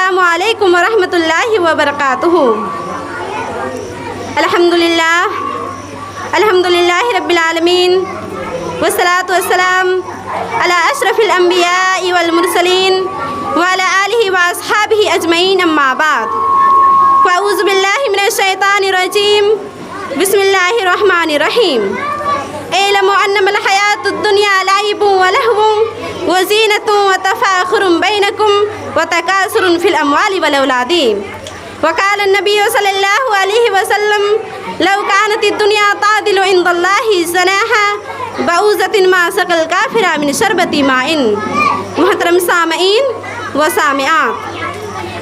अस्सलामु अलैकुम वरहमतुल्लाहि वबरकातुहू। अल्हम्दुलिल्लाहि रब्बिल आलमीन वस्सलातु वस्सलाम अला अशरफिल अंबियाइ वल मुरसलीन व अला आलिहि व अस्हाबिहि अजमईन अम्मा बाद। फ़अऊज़ु बिल्लाहि मिनश शैतानिर रजीम। बिस्मिल्लाहिर रहमानिर रहीम। इल्मु अन्नमल हयातुद दुनिया लाइबुन व लहवुन व ज़ीनतुन व तफ़ाख़ुरुन बैनकुम व तकासुरुन फ़िल अम्वालि वल औलादि। वक़ाल नबिय्यु सल्लल्लाहु अलैहि वसल्लम लौ कानतिद दुनिया तादिलु इंदल्लाहि ज़नाहा बऊज़तिन मा सकल काफ़िरा मिन शरबति माइन। मुहतरम सामईन व सामिआत,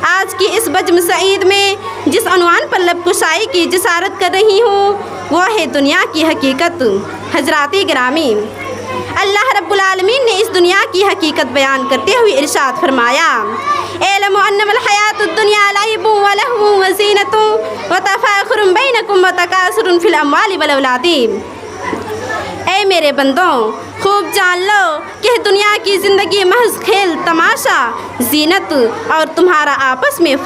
आज की इस बज्म सईद में जिस उन्वान पर लब कुशाई की जिसारत कर रही हूँ वो है दुनिया की हकीकत। हजराती गिरामी, अल्लाह रब्बुल आलमीन ने इस दुनिया की हकीकत बयान करते हुए इरशाद फरमाया, इल्मु अन्नमल हयातुद दुनिया लाइबुन व लहवुन व ज़ीनतुन व तफ़ाख़ुरुन बैनकुम व तकासुरुन फ़िल अम्वालि वल औलादि। ऐ मेरे बंदों, खूब जान लो कि दुनिया की ज़िंदगी महज खेल तमाशा, जीनत और तुम्हारा आपस में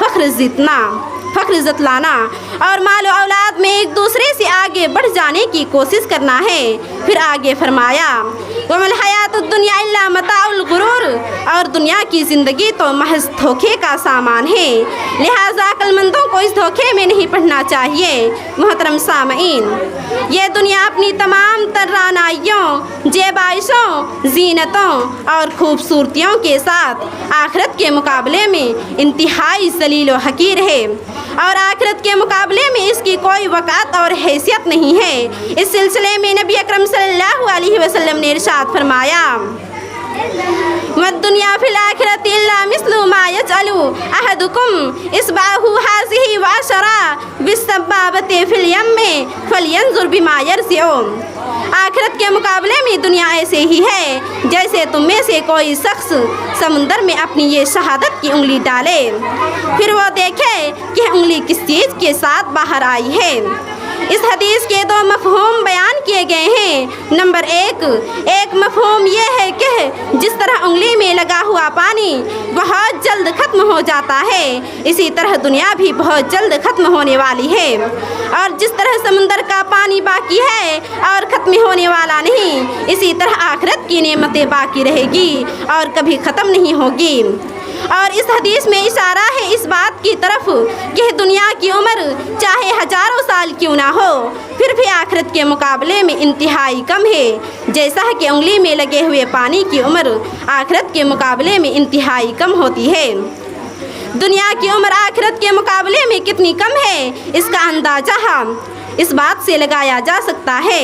फ़ख्र जतलाना और मालो औलाद में एक दूसरे से आगे बढ़ जाने की कोशिश करना है। फिर आगे फरमाया, वमल हयातुद दुनिया इल्ला मताउल गुरूर, और दुनिया की ज़िंदगी तो महज धोखे का सामान है, लिहाजा अक्लमंदों को इस धोखे में नहीं पढ़ना चाहिए। मोहतरम सामईन, ये दुनिया अपनी तमाम तर्रानाइयों, जेबाइशों, जीनतों और खूबसूरतियों के साथ आखिरत के मुकाबले में इंतहाई ज़लील व हकीर है और आखिरत के मुकाबले में इसकी कोई वक़ात और हैसियत नहीं है। इस सिलसिले में नबी अकरम सल्लल्लाहु अलैहि वसल्लम ने इरशाद फरमाया, वद्दुनिया फिल आखिरति इल्ला मिस्लु मा यजअलु अहदुकुम इस्बाहु हाज़िही व अशरा बिस्सबाबति फिल यम्मि फलयंजुर बिमा यरजिउ। आखिरत के मुकाबले में दुनिया ऐसे ही है जैसे तुम में से कोई शख्स समुंदर में अपनी ये शहादत की उंगली डाले, फिर वो देखे कि उंगली किस चीज़ के साथ बाहर आई है। इस हदीस के दो मफ़हूम बयान किए गए हैं। नंबर एक मफ़हूम ये है कि जिस तरह उंगली में लगा हुआ पानी बहुत जल्द ख़त्म हो जाता है, इसी तरह दुनिया भी बहुत जल्द ख़त्म होने वाली है, और जिस तरह समुंदर का पानी बाकी है और ख़त्म होने वाला नहीं, इसी तरह आखिरत की नेमतें बाकी रहेगी और कभी ख़त्म नहीं होगी। और इस हदीस में इशारा है इस बात की तरफ कि दुनिया की उम्र चाहे हज़ारों साल क्यों ना हो, फिर भी आखिरत के मुकाबले में इंतहाई कम है, जैसा कि उंगली में लगे हुए पानी की उम्र आखिरत के मुकाबले में इंतहाई कम होती है। दुनिया की उम्र आखिरत के मुकाबले में कितनी कम है, इसका अंदाज़ा इस बात से लगाया जा सकता है,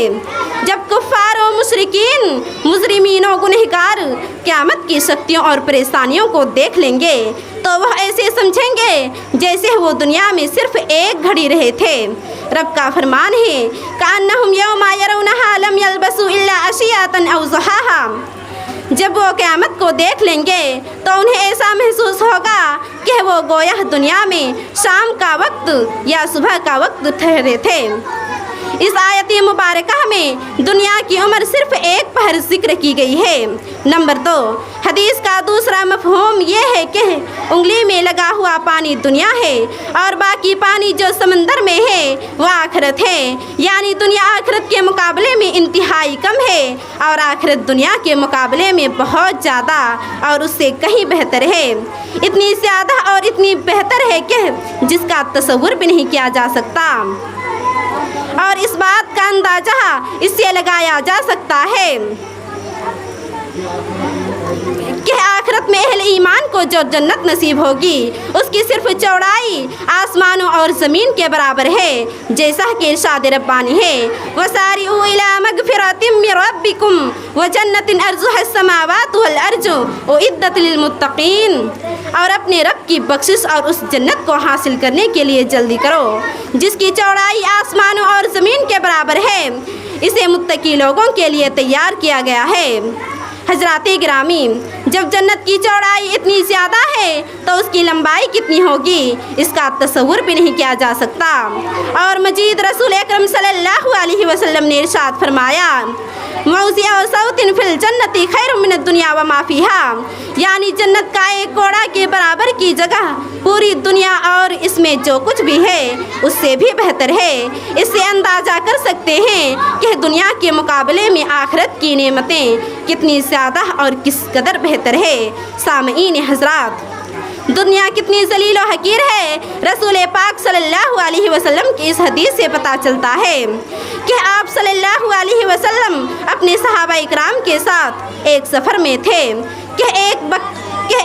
जब कुफ़ार व मुशरिकीन, मुजरिमीन व गुनहगार क़यामत की शक्तियों और परेशानियों को देख लेंगे तो वह ऐसे समझेंगे जैसे वो दुनिया में सिर्फ एक घड़ी रहे थे। रब का फरमान है, कान्नहुम यौमा यरौनहा लम यल्बसू इल्ला अशियातन औ ज़ुहाहा। जब वो क़यामत को देख लेंगे तो उन्हें ऐसा महसूस होगा कि वो गोया दुनिया में शाम का वक्त या सुबह का वक्त ठहरे थे। इस आयत मुबारका में दुनिया की उम्र सिर्फ एक पहर जिक्र की गई है। नंबर 2, हदीस का दूसरा मफ़हूम ये है कि उंगली में लगा हुआ पानी दुनिया है और बाकी पानी जो समंदर में है वह आखिरत है, यानी दुनिया आखिरत के मुकाबले में इंतहाई कम है और आखिरत दुनिया के मुकाबले में बहुत ज़्यादा और उससे कहीं बेहतर है। इतनी ज़्यादा और इतनी बेहतर है कि जिसका तसव्वुर भी नहीं किया जा सकता। और इस बात का अंदाज़ा इससे लगाया जा सकता है कि आखिरत में अहले ईमान को जो जन्नत नसीब होगी उसकी सिर्फ चौड़ाई आसमानों और ज़मीन के बराबर है, जैसा कि इरशाद रब्बानी है, वसारिउ इला मगफिरतिम मिर रब्बिकुम व जन्नतिन अर्जुहस समावातु वल अर्जु उइद्दत लिल मुत्तकीन। और अपने रब की बख्शिश और उस जन्नत को हासिल करने के लिए जल्दी करो जिसकी चौड़ाई आसमानों और ज़मीन के बराबर है, इसे मुत्तकी लोगों के लिए तैयार किया गया है। हजराते गिरामी, जब जन्नत की चौड़ाई इतनी ज़्यादा है तो उसकी लंबाई कितनी होगी इसका तसव्वुर भी नहीं किया जा सकता। और मजीद रसूल अकरम सल्लल्लाहु अलैहि वसल्लम ने इरशाद फरमाया, मौज़िअ सौतिन फिल जन्नति खैरुम मिनद दुनिया व मा फ़ीहा, यानी जन्नत का एक कोड़ा के बराबर की जगह पूरी दुनिया और इसमें जो कुछ भी है उससे भी बेहतर है। इससे अंदाज़ा कर सकते हैं कि दुनिया के मुकाबले में आखिरत की नेमतें कितनी ज़्यादा और किस कदर बेहतर है। सामईन हज़रात, दुनिया कितनी ज़लील व हकीर है, रसूल पाक सल्लल्लाहु अलैहि वसल्लम की इस हदीस से पता चलता है कि आप सल्लल्लाहु अलैहि वसल्लम अपने सहाबा इकराम के साथ एक सफ़र में थे कि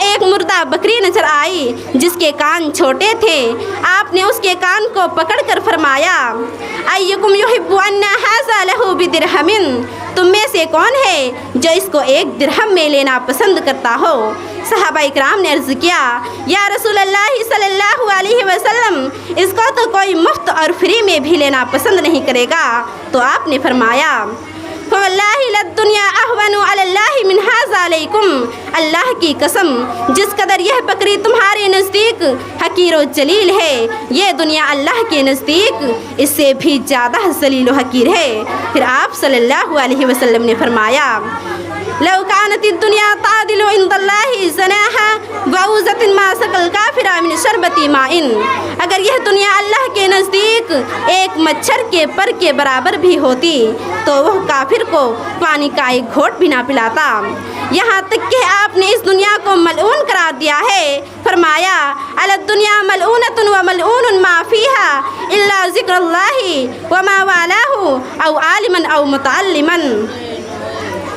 एक मुर्दा बकरी नजर आई जिसके कान छोटे थे। आपने उसके कान को पकड़कर फरमाया, अय्युकुम युहिब्बु अन्ना हाज़ा लहू बिदिरहमिन, तुम में से कौन है जो इसको एक दिरहम में लेना पसंद करता हो। सहाबा इकराम ने अर्ज़ किया, या रसूलल्लाह सल्लल्लाहु अलैहि वसल्लम, इसको तो कोई मुफ्त और फ्री में भी लेना पसंद नहीं करेगा। तो आपने फरमाया, वल्लाहि लद्दुनिया अहवनु अलल्लाहि मिन हाज़ा अलैकुम, अल्लाह की कसम जिस कदर यह बकरी तुम्हारे नज़दीक हकीर व जलील है, ये दुनिया अल्लाह के नज़दीक इससे भी ज़्यादा जलील व हकीर है। फिर आप सल्लल्लाहु अलैहि वसल्लम ने फरमाया, लौ कानत दुनिया तादिलु इंदल्लाहि ज़नाहा वउज़तिन मा सकल काफिरा मिन शरबती माइन, अगर यह दुनिया अल्लाह के नज़दीक एक मच्छर के पर के बराबर भी होती तो वह काफिर को पानी का एक घोट भी ना पिलाता। यहाँ तक कि आपने इस दुनिया को मलऊन करार दिया है। फरमाया, अलद दुनिया मलऊनतुन व मलऊनुन मा फ़ीहा इल्ला ज़िक्रुल्लाहि व मा वालाहु औ आलिमन औ मुतअल्लिमन।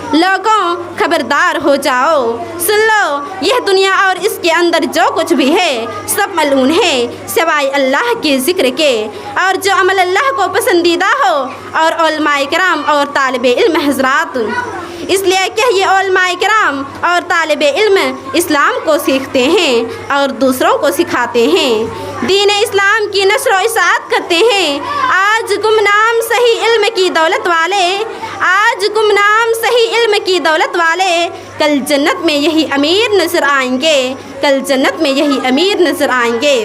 लोगों, खबरदार हो जाओ, सुन लो, यह दुनिया और इसके अंदर जो कुछ भी है सब मलऊन है सिवाय अल्लाह के ज़िक्र के, और जो अमल अल्लाह को पसंदीदा हो और उलमाए किराम और तालिबे इल्म हज़रात। इसलिए कि ये उलमाए किराम और तालिबे इल्म इस्लाम को सीखते हैं और दूसरों को सिखाते हैं, दीन इस्लाम की नश्र व इशाअत करते हैं। आज गुमनाम सही इल्म की दौलत वाले, आज गुमनाम सही इल्म की दौलत वाले कल जन्नत में यही अमीर नज़र आएंगे, कल जन्नत में यही अमीर नज़र आएंगे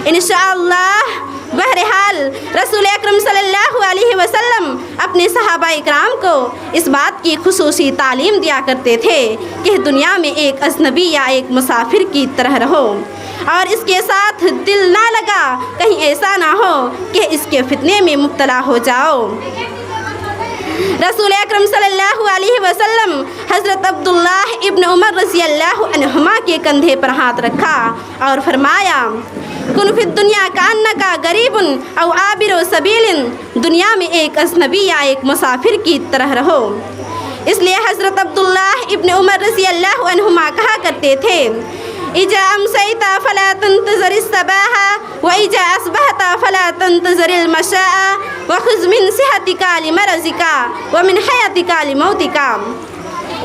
इंशाअल्लाह। बहरहाल रसूल अकरम सल्लल्लाहु अलैहि वसल्लम अपने सहाबा इकराम को इस बात की खुसूसी तालीम दिया करते थे कि दुनिया में एक अजनबी या एक मुसाफिर की तरह रहो और इसके साथ दिल ना लगा, कहीं ऐसा ना हो कि इसके फितने में मुब्तला हो जाओ। रसूल अकरम सल्लल्लाहु अलैहि वसल्लम हज़रत अब्दुल्लाह इब्न उमर रज़ियल्लाहु अन्हुमा के कंधे पर हाथ रखा और फरमाया, कुन फिद दुनिया का अन्नका गरीबुन औ आबिरो सबीलिन, दुनिया में एक अजनबी या एक मुसाफिर की तरह रहो। इसलिए हज़रत अब्दुल्लाह इब्न उमर रज़ियल्लाहु अन्हुमा कहा करते थे, इजा अमसैता फला तंतज़िरिस सबाहा व इजा असबहता फला तंतज़िरिल मशाआ व खुज़ मिन सिहतिका लिमरज़िका व मिन हयातिका लिमौतिका।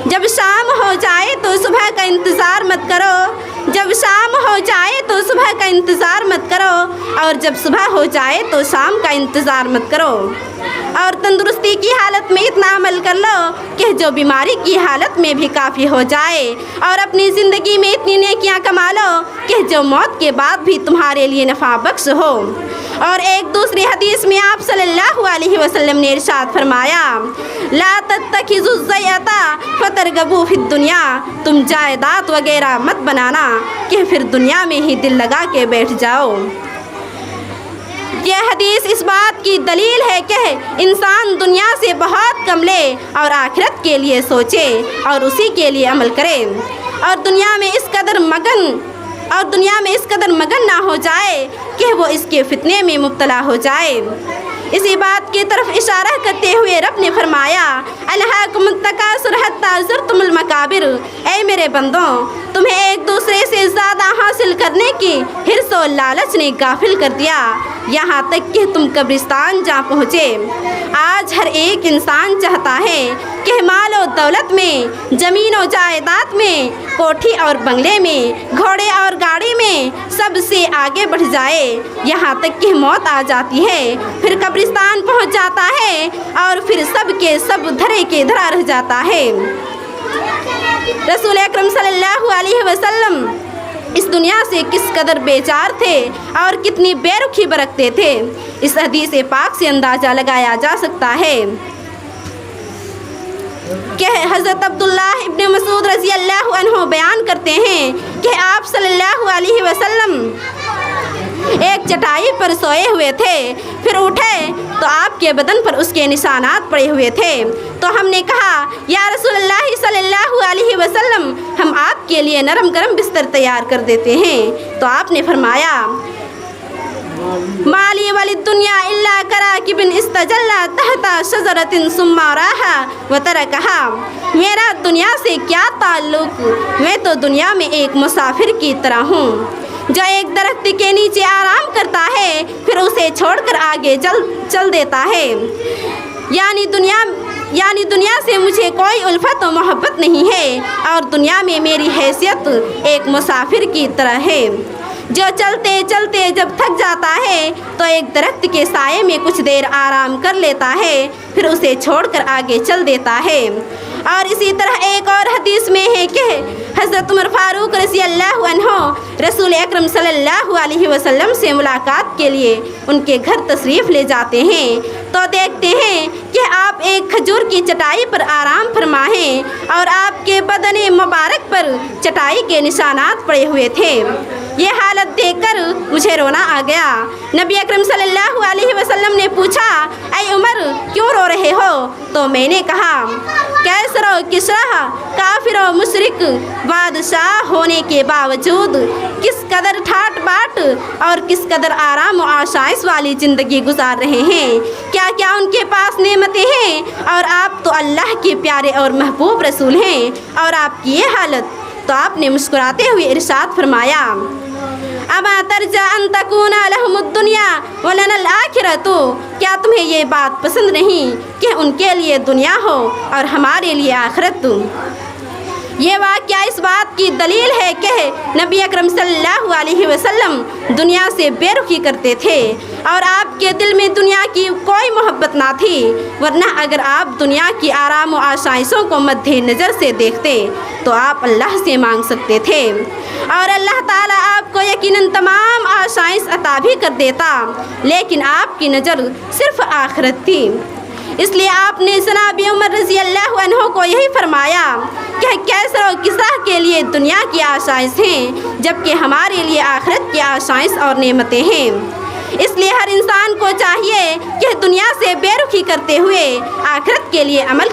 जब शाम हो जाए तो सुबह का इंतज़ार मत करो, जब शाम हो जाए तो सुबह का इंतज़ार मत करो, और जब सुबह हो जाए तो शाम का इंतज़ार मत करो। और तंदुरुस्ती की हालत में इतना अमल कर लो कि जो बीमारी की हालत में भी काफ़ी हो जाए, और अपनी ज़िंदगी में इतनी नेकियां कमा लो कि जो मौत के बाद भी तुम्हारे लिए नफ़ा बख्श हो। और एक दूसरी हदीस में आप सल्लल्लाहु अलैहि वसल्लम ने इरशाद फरमाया, ला तत्तखिज़ु ज़यता फतरगबू फिद दुनिया, तुम जायदाद वगैरह मत बनाना कि फिर दुनिया में ही दिल लगा के बैठ जाओ। यह हदीस इस बात की दलील है कि इंसान दुनिया से बहुत कम ले और आखिरत के लिए सोचे और उसी के लिए अमल करे, और दुनिया में इस कदर मगन ना हो जाए कि वो इसके फितने में मुब्तला हो जाए। इसी बात की तरफ इशारा करते हुए रब ने फरमाया, अलहाकुमुत तकासुर हत्ता ज़ुरतुमुल मकाबिर, ऐ मेरे बंदों, तुम्हें एक दूसरे से ज़्यादा हासिल करने की हिर्स और लालच ने गाफिल कर दिया, यहाँ तक कि तुम कब्रिस्तान जा पहुँचे। आज हर एक इंसान चाहता है कि माल और दौलत में, ज़मीन और जायदाद में, कोठी और बंगले में, घोड़े और गाड़ी में सबसे आगे बढ़ जाए, यहाँ तक कि मौत आ जाती है, फिर कब्रिस्तान पहुँच जाता है और फिर सब के सब धरे के धरा रह जाता है। रसूल अकरम सल्लल्लाहु अलैहि वसल्लम इस दुनिया से किस कदर बेजार थे और कितनी बेरुखी बरतते थे, इस हदीस पाक से अंदाज़ा लगाया जा सकता है। کہ حضرت عبداللہ ابن مسعود رضی اللہ عنہ بیان کرتے ہیں کہ آپ صلی اللہ علیہ وسلم ایک چٹائی پر سوئے ہوئے تھے، پھر اٹھے تو آپ کے بدن پر اس کے نشانات پڑے ہوئے تھے۔ تو ہم نے کہا یا رسول اللہ صلی اللہ علیہ وسلم، ہم آپ کے لیے نرم گرم بستر تیار کر دیتے ہیں۔ تو آپ نے فرمایا مالی وللدنیا الا کراکب استجل تحت شجرۃ ثم راحا وترکھا، میرا دنیا سے کیا تعلق، میں تو دنیا میں ایک مسافر کی طرح ہوں جو ایک درخت کے نیچے آرام کرتا ہے پھر اسے چھوڑ کر آگے چل دیتا ہے۔ یعنی دنیا سے مجھے کوئی الفت و محبت نہیں ہے اور دنیا میں میری حیثیت ایک مسافر کی طرح ہے جو چلتے چلتے جب تھک جاتا ہے تو ایک درخت کے سائے میں کچھ دیر آرام کر لیتا ہے پھر اسے چھوڑ کر آگے چل دیتا ہے۔ اور اسی طرح ایک اور حدیث میں ہے کہ حضرت عمر فاروق رضی اللہ عنہ رسول اکرم صلی اللہ علیہ وسلم سے ملاقات کے لیے ان کے گھر تشریف لے جاتے ہیں تو دیکھتے ہیں کہ آپ ایک کھجور کی چٹائی پر آرام فرما ہیں اور آپ کے بدن مبارک پر چٹائی کے نشانات پڑے ہوئے تھے۔ یہ حالت دیکھ کر مجھے رونا آ گیا۔ نبی اکرم صلی اللہ علیہ وسلم نے پوچھا اے عمر کیوں رو رہے ہو؟ تو میں نے کہا کیسر و کسرا کافر و مشرک بادشاہ ہونے کے باوجود کس قدر ٹھاٹ باٹ اور کس قدر آرام و آسائش والی زندگی گزار رہے ہیں، کیا کیا ان کے پاس نعمتیں ہیں، اور آپ تو اللہ کے پیارے اور محبوب رسول ہیں اور آپ کی یہ حالت۔ تو آپ نے مسکراتے ہوئے ارشاد فرمایا اما ترجا ان تکون لہم الدنیا ولنا الآخرۃ، کیا تمہیں یہ بات پسند نہیں کہ ان کے لیے دنیا ہو اور ہمارے لیے آخرت؟ یہ واقعہ اس بات کی دلیل ہے کہ نبی اکرم صلی اللہ علیہ وسلم دنیا سے بے رخی کرتے تھے اور آپ کے دل میں دنیا کی کوئی محبت نہ تھی، ورنہ اگر آپ دنیا کی آرام و آسائشوں کو مد نظر سے دیکھتے تو آپ اللہ سے مانگ سکتے تھے اور اللہ تعالیٰ آپ کو یقیناً تمام آسائش عطا بھی کر دیتا، لیکن آپ کی نظر صرف آخرت تھی۔ اس لیے آپ نے جناب عمر رضی اللہ عنہ کو یہی فرمایا کہ کیسر و کسرا کے لیے دنیا کی آسائش ہیں جبکہ ہمارے لیے آخرت کی آسائش اور نعمتیں ہیں۔ اس لیے ہر انسان کو چاہیے کہ دنیا سے بے رخی کرتے ہوئے آخرت کے لیے عمل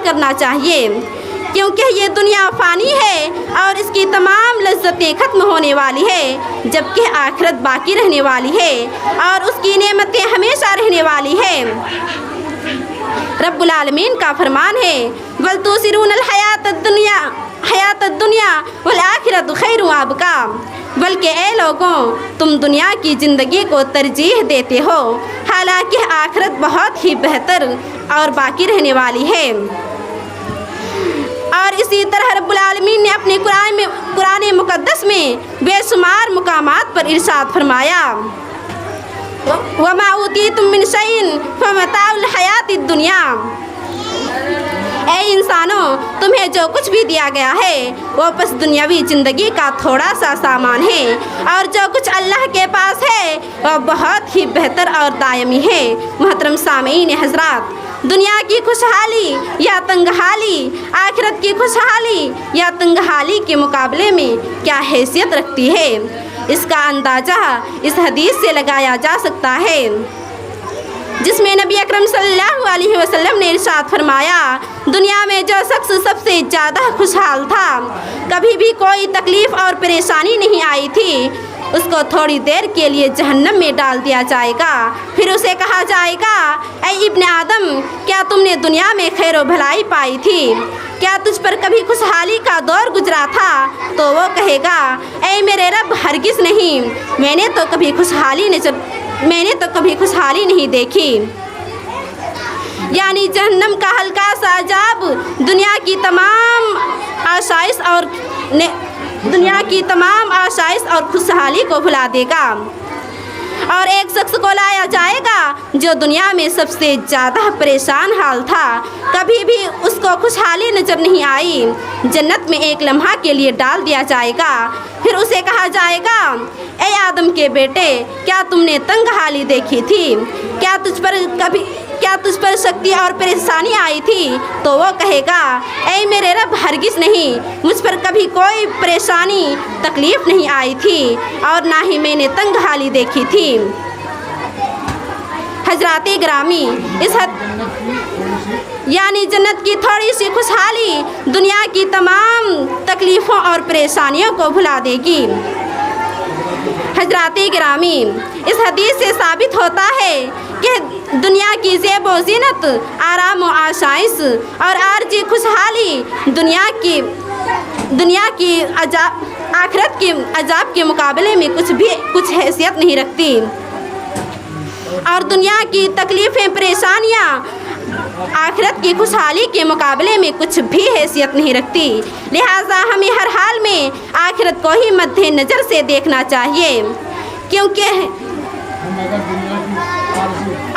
کرنا چاہیے، کیونکہ یہ دنیا فانی ہے اور اس کی تمام لذتیں ختم ہونے والی ہے، جبکہ آخرت باقی رہنے والی ہے اور اس کی نعمتیں ہمیشہ رہنے والی ہے۔ رب العالمین کا فرمان ہے بل تؤثرون الحیات الدنیا والآخرۃ خیر وابقیٰ، بلکہ اے لوگوں تم دنیا کی زندگی کو ترجیح دیتے ہو حالانکہ آخرت بہت ہی بہتر اور باقی رہنے والی ہے۔ اور اسی طرح رب العالمین نے اپنے قرآن مقدس میں بے شمار مقامات پر ارشاد فرمایا وَمَا أُوتِيتُم مِّن شَيْءٍ فَمَتَاعُ الْحَيَاةِ الدُّنْيَا، اے انسانوں تمہیں جو کچھ بھی دیا گیا ہے وہ بس دنیاوی زندگی کا تھوڑا سا سامان ہے، اور جو کچھ اللہ کے پاس ہے وہ بہت ہی بہتر اور دائمی ہے۔ محترم سامعین حضرات، دنیا کی خوشحالی یا تنگحالی آخرت کی خوشحالی یا تنگحالی کے مقابلے میں کیا حیثیت رکھتی ہے، اس کا اندازہ اس حدیث سے لگایا جا سکتا ہے جس میں نبی اکرم صلی اللہ علیہ وسلم نے ارشاد فرمایا دنیا میں جو شخص سب سے زیادہ خوشحال تھا، کبھی بھی کوئی تکلیف اور پریشانی نہیں آئی تھی، اس کو تھوڑی دیر کے لیے جہنم میں ڈال دیا جائے گا، پھر اسے کہا جائے گا اے ابن آدم کیا تم نے دنیا میں خیر و بھلائی پائی تھی؟ کیا تجھ پر کبھی خوشحالی کا دور گزرا تھا؟ تو وہ کہے گا اے میرے رب ہرگز نہیں، میں نے تو کبھی خوشحالی نہیں دیکھی۔ یعنی جہنم کا ہلکا سا عذاب دنیا کی تمام آسائش اور خوشحالی کو بھلا دے گا، اور ایک شخص کو لایا جائے گا جو دنیا میں سب سے زیادہ پریشان حال تھا، کبھی بھی اس کو خوشحالی نظر نہیں آئی، جنت میں ایک لمحہ کے لیے ڈال دیا جائے گا، پھر اسے کہا جائے گا اے آدم کے بیٹے کیا تم نے تنگ حالی دیکھی تھی؟ کیا کیا تجھ پر سختی اور پریشانی آئی تھی؟ تو وہ کہے گا اے میرے رب ہرگز نہیں، مجھ پر کبھی کوئی پریشانی تکلیف نہیں آئی تھی اور نہ ہی میں نے تنگ حالی دیکھی تھی۔ حضرات گرامی، اس یعنی جنت کی تھوڑی سی خوشحالی دنیا کی تمام تکلیفوں اور پریشانیوں کو بھلا دے گی۔ حضرات گرامی، اس حدیث سے ثابت ہوتا ہے کہ دنیا کی زیب و زینت، آرام و آسائش اور عارضی خوشحالی دنیا کی آخرت کے عذاب کے مقابلے میں کچھ حیثیت نہیں رکھتی، اور دنیا کی تکلیفیں پریشانیاں آخرت کی خوشحالی کے مقابلے میں کچھ بھی حیثیت نہیں رکھتی۔ لہٰذا ہمیں ہر حال میں آخرت کو ہی مد نظر سے دیکھنا چاہیے، کیونکہ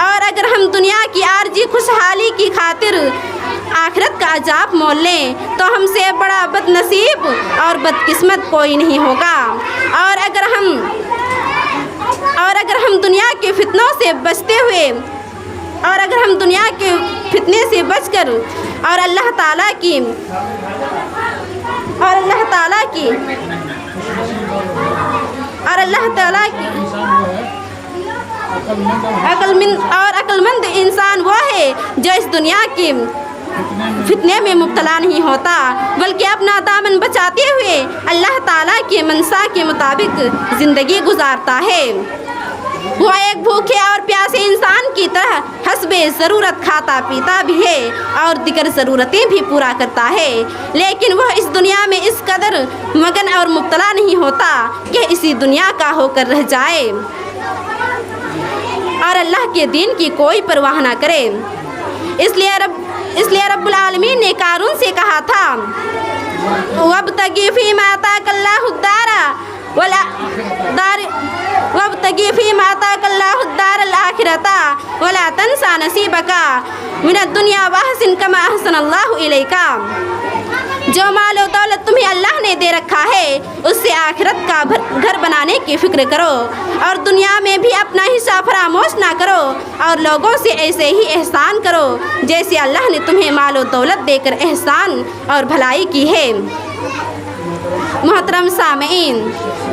اور اگر ہم دنیا کی عارضی خوشحالی کی خاطر آخرت کا عذاب مول لیں تو ہم سے بڑا بد نصیب اور بدقسمت کوئی نہیں ہوگا۔ اور اگر ہم دنیا کے فتنوں سے بچتے ہوئے اور اگر ہم دنیا کے فتنے سے بچ کر اور اللہ تعالیٰ کی عقل مند انسان وہ ہے جو اس دنیا کی فتنے میں مبتلا نہیں ہوتا، بلکہ اپنا دامن بچاتے ہوئے اللہ تعالیٰ کے منشا کے مطابق زندگی گزارتا ہے۔ وہ ایک بھوکے اور پیاسے انسان کی طرح حسب ضرورت کھاتا پیتا بھی ہے اور دیگر ضرورتیں بھی پورا کرتا ہے، لیکن وہ اس دنیا میں اس قدر مگن اور مبتلا نہیں ہوتا کہ اسی دنیا کا ہو کر رہ جائے اور اللہ کے دین کی کوئی پرواہ نہ کرے۔ اس لیے رب العالمین نے قارون سے کہا تھا وَابْتَغِ فِيمَا آتَاكَ اللَّهُ الدَّارَ الْآخِرَةَ وَلَا تَنْسَ نَصِيبَكَ مِنَ الدُّنْيَا وَأَحْسِنْ كَمَا أَحْسَنَ اللَّهُ إِلَيْكَ۔ جو مال و دولت تمہیں اللہ نے دے رکھا ہے اس سے آخرت کا گھر بنانے کی فکر کرو اور دنیا میں بھی اپنا حصہ فراموش نہ کرو اور لوگوں سے ایسے ہی احسان کرو جیسے اللہ نے تمہیں مال و دولت دے کر احسان اور بھلائی کی ہے۔ محترم سامعین،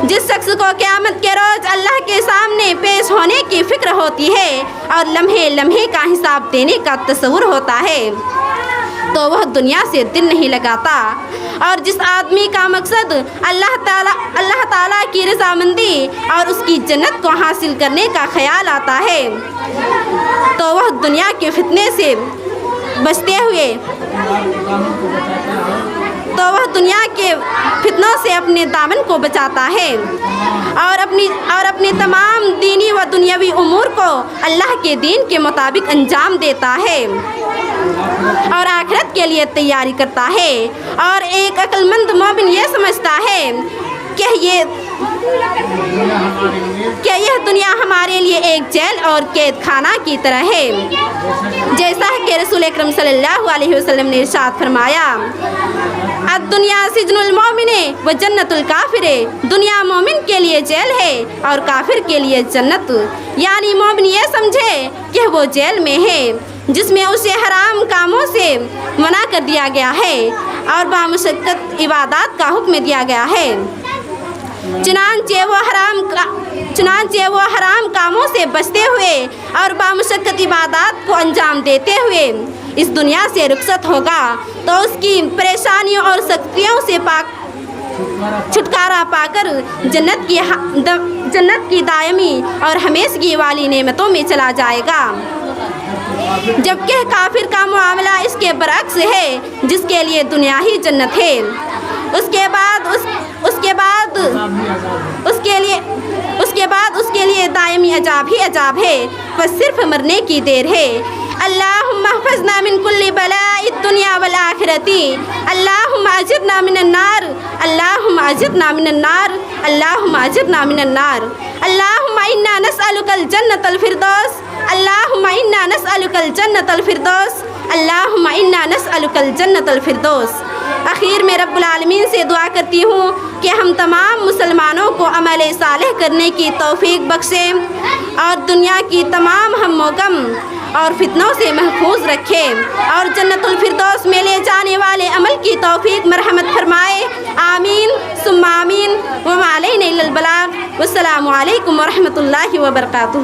جس شخص کو قیامت کے روز اللہ کے سامنے پیش ہونے کی فکر ہوتی ہے اور لمحے لمحے کا حساب دینے کا تصور ہوتا ہے تو وہ دنیا سے دل نہیں لگاتا، اور جس آدمی کا مقصد اللہ تعالیٰ کی رضامندی اور اس کی جنت کو حاصل کرنے کا خیال آتا ہے تو وہ دنیا کے فتنے سے بچتے ہوئے دنیا کے فتنوں سے اپنے دامن کو بچاتا ہے اور اپنے تمام دینی و دنیاوی امور کو اللہ کے دین کے مطابق انجام دیتا ہے اور آخرت کے لیے تیاری کرتا ہے۔ اور ایک عقل مند مومن یہ سمجھتا ہے کہ یہ دنیا ہمارے لیے ایک جیل اور قید خانہ کی طرح ہے، جیسا کہ رسول اکرم صلی اللہ علیہ وسلم نے ارشاد فرمایا الدنیا سجن المومن و جنت الکافر، دنیا مومن کے لیے جیل ہے اور کافر کے لیے جنت۔ یعنی مومن یہ سمجھے کہ وہ جیل میں ہے جس میں اسے حرام کاموں سے منع کر دیا گیا ہے اور بامشقت عبادات کا حکم دیا گیا ہے، چنانچہ وہ حرام کاموں سے بچتے ہوئے اور بامشقت عبادات کو انجام دیتے ہوئے اس دنیا سے رخصت ہوگا تو اس کی پریشانیوں اور سختیوں سے چھٹکارا پا کر جنت کی دائمی اور ہمیشگی والی نعمتوں میں چلا جائے گا، جبکہ کافر کا معاملہ اس کے برعکس ہے جس کے لیے دنیا ہی جنت ہے، اس کے بعد اس کے لیے دائمی عذاب ہی عذاب ہے، بس صرف مرنے کی دیر ہے۔ اللہم احفظنا من کل بلاء الدنیا والآخرت، اللہم اجرنا من النار، اللہم اجرنا من النار، اللہم اجرنا من النار، اللہم انا نسألک الجنة الفردوس، اللہم انا نسألک الجنة الفردوس، اللہم انا نسألک الجنة الفردوس۔ آخر میں رب العالمین سے دعا کرتی ہوں کہ ہم تمام مسلمانوں کو عمل صالح کرنے کی توفیق بخشے اور دنیا کی تمام ہم و غم اور فتنوں سے محفوظ رکھے اور جنت الفردوس میں لے جانے والے عمل کی توفیق مرحمت فرمائے. آمین ثم آمین. وما علینا الا البلاغ. والسلام علیکم ورحمۃ اللہ وبرکاتہ.